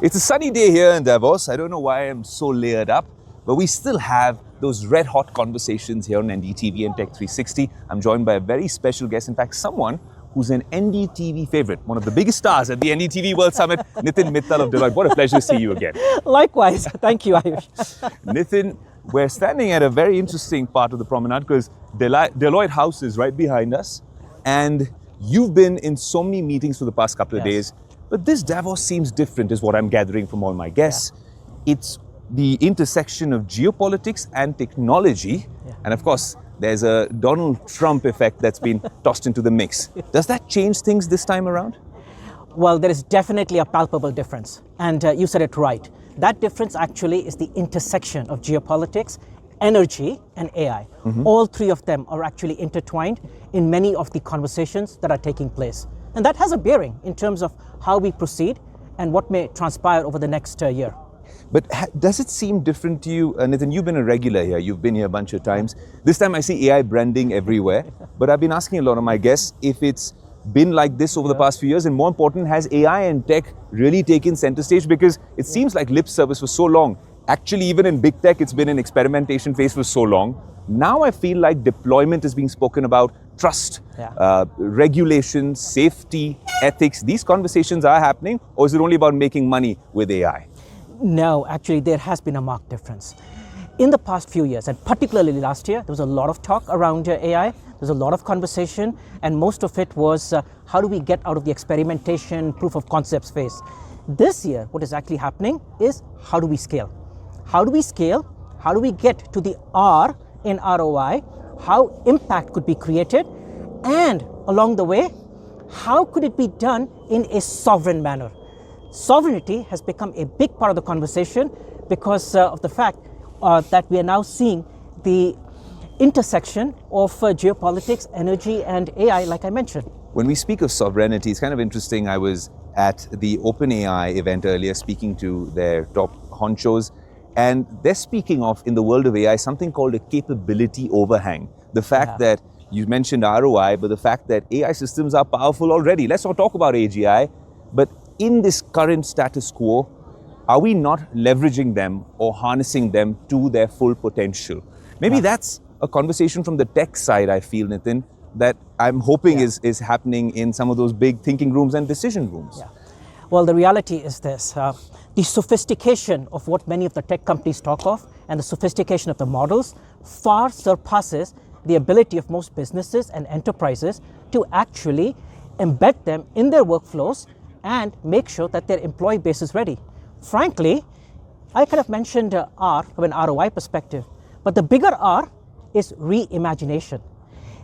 It's a sunny day here in Davos. I don't know why I'm so layered up, but we still have those red hot conversations here on NDTV and Tech 360. I'm joined by a very special guest, in fact, someone who's an NDTV favorite, one of the biggest stars at the NDTV World Summit, Nitin Mittal of Deloitte. What a pleasure to see you again. Likewise. Thank you, Ayush. Nitin, we're standing at a very interesting part of the promenade because Deloitte House is right behind us, and you've been in so many meetings for the past couple of days. But this Davos seems different, is what I'm gathering from all my guests. Yeah. It's the intersection of geopolitics and technology. Yeah. And of course, there's a Donald Trump effect that's been tossed into the mix. Does that change things this time around? Well, there is definitely a palpable difference. And you said it right. That difference actually is the intersection of geopolitics, energy, and AI. Mm-hmm. All three of them are actually intertwined in many of the conversations that are taking place. And that has a bearing in terms of how we proceed and what may transpire over the next year. But does it seem different to you? Nitin, you've been a regular here. You've been here a bunch of times. This time I see AI branding everywhere. But I've been asking a lot of my guests if it's been like this over the past few years. And more important, has AI and tech really taken center stage? Because it seems like lip service for so long. Actually, even in big tech, it's been in experimentation phase for so long. Now I feel like deployment is being spoken about, trust, regulation, safety, ethics. These conversations are happening, or is it only about making money with AI? No, actually, there has been a marked difference. In the past few years, and particularly last year, there was a lot of talk around AI. There was a lot of conversation, and most of it was how do we get out of the experimentation, proof of concepts phase. This year, what is actually happening is how do we scale? How do we scale? How do we get to the R in ROI? How impact could be created? And along the way, how could it be done in a sovereign manner? Sovereignty has become a big part of the conversation because of the fact that we are now seeing the intersection of geopolitics, energy, and AI, like I mentioned. When we speak of sovereignty, it's kind of interesting. I was at the OpenAI event earlier speaking to their top honchos, and they're speaking of, in the world of AI, something called a capability overhang. The fact that you mentioned ROI, but the fact that AI systems are powerful already. Let's not talk about AGI, but in this current status quo, are we not leveraging them or harnessing them to their full potential? Maybe that's a conversation from the tech side, I feel, Nitin, that I'm hoping is happening in some of those big thinking rooms and decision rooms. Yeah. Well, the reality is this. The sophistication of what many of the tech companies talk of and the sophistication of the models far surpasses the ability of most businesses and enterprises to actually embed them in their workflows and make sure that their employee base is ready. Frankly, I kind of mentioned R from an ROI perspective, but the bigger R is reimagination.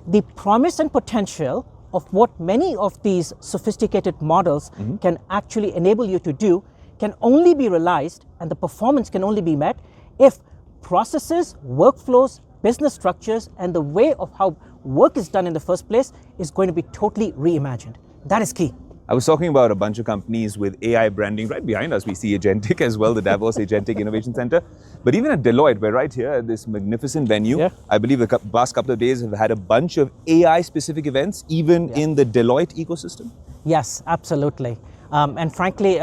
The promise and potential of what many of these sophisticated models can actually enable you to do can only be realized, and the performance can only be met if processes, workflows, business structures, and the way of how work is done in the first place is going to be totally reimagined. That is key. I was talking about a bunch of companies with AI branding. Right behind us, we see Agentic as well, the Davos Agentic Innovation Center. But even at Deloitte, we're right here at this magnificent venue. Yeah. I believe the past couple of days have had a bunch of AI-specific events, even in the Deloitte ecosystem. Yes, absolutely. And frankly,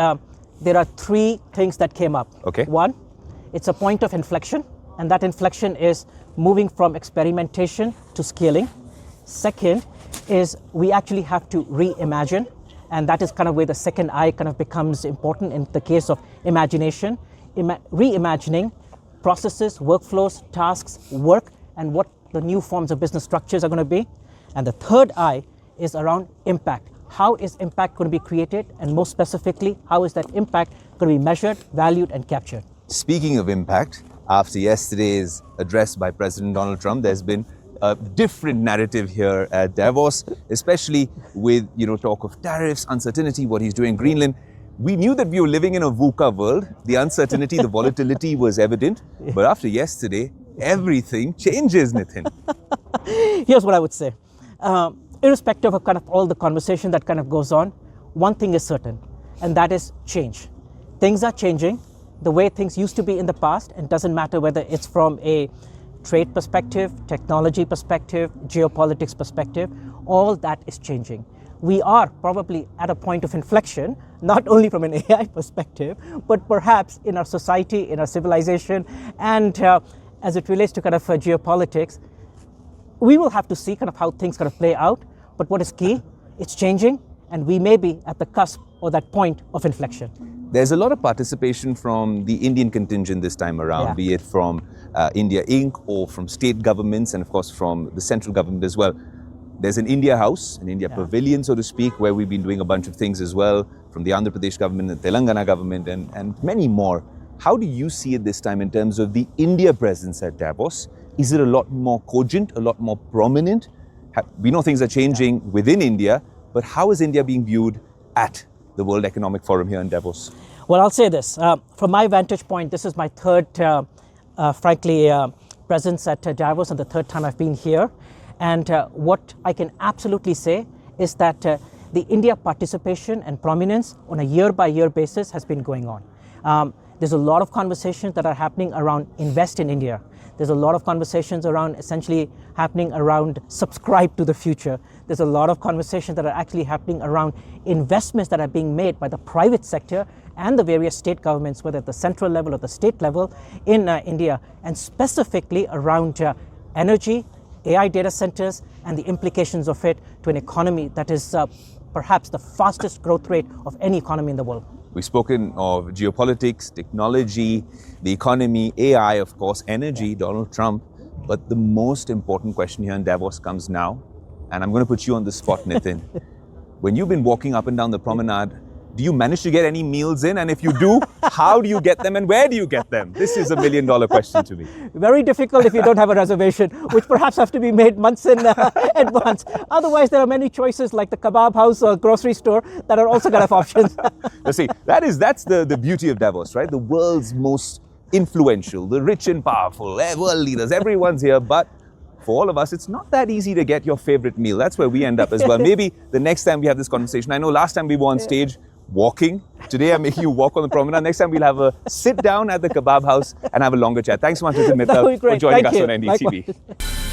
there are three things that came up. Okay. One, it's a point of inflection, and that inflection is moving from experimentation to scaling. Second is we actually have to reimagine. And that is kind of where the second I kind of becomes important in the case of imagination. Reimagining processes, workflows, tasks, work, and what the new forms of business structures are going to be. And the third I is around impact. How is impact going to be created? And most specifically, how is that impact going to be measured, valued, and captured? Speaking of impact, after yesterday's address by President Donald Trump, there's been a different narrative here at Davos, especially with talk of tariffs, uncertainty, what he's doing in Greenland. We knew that we were living in a VUCA world. The uncertainty, the volatility was evident. But after yesterday, everything changes, Nitin. Here's what I would say. Irrespective of kind of all the conversation that kind of goes on, one thing is certain, and that is change. Things are changing the way things used to be in the past, and doesn't matter whether it's from a trade perspective, technology perspective, geopolitics perspective, all that is changing. we are probably at a point of inflection, not only from an AI perspective, but perhaps in our society, in our civilization, and as it relates to kind of geopolitics. We will have to see kind of how things kind of play out, but what is key, it's changing, and we may be at the cusp or that point of inflection. There's a lot of participation from the Indian contingent this time around, be it from India Inc. or from state governments, and of course from the central government as well. There's an India House, an India Pavilion, so to speak, where we've been doing a bunch of things as well, from the Andhra Pradesh government, the Telangana government, and many more. How do you see it this time in terms of the India presence at Davos? Is it a lot more cogent, a lot more prominent? We know things are changing within India, but how is India being viewed at the World Economic Forum here in Davos? Well, I'll say this. From my vantage point, this is my third, frankly, presence at Davos, and the third time I've been here. And what I can absolutely say is that the India participation and prominence on a year-by-year basis has been going on. There's a lot of conversations that are happening around invest in India. There's a lot of conversations around essentially happening around subscribe to the future. There's a lot of conversations that are actually happening around investments that are being made by the private sector and the various state governments, whether at the central level or the state level in India, and specifically around energy, AI data centers, and the implications of it to an economy that is perhaps the fastest growth rate of any economy in the world. We've spoken of geopolitics, technology, the economy, AI, of course, energy, Donald Trump. But the most important question here in Davos comes now, and I'm going to put you on the spot, Nitin. When you've been walking up and down the promenade, do you manage to get any meals in? And if you do, how do you get them and where do you get them? This is $1 million question to me. Very difficult if you don't have a reservation, which perhaps have to be made months in advance. Otherwise, there are many choices like the kebab house or grocery store that are also kind of options. You see, that's the beauty of Davos, right? The world's most influential, the rich and powerful, world leaders, everyone's here. But for all of us, it's not that easy to get your favorite meal. That's where we end up as well. Maybe the next time we have this conversation, I know last time we were on stage walking. Today I'm making you walk on the promenade. Next time we'll have a sit down at the kebab house and have a longer chat. Thanks so much, Nitin Mittal, for joining us on NDTV.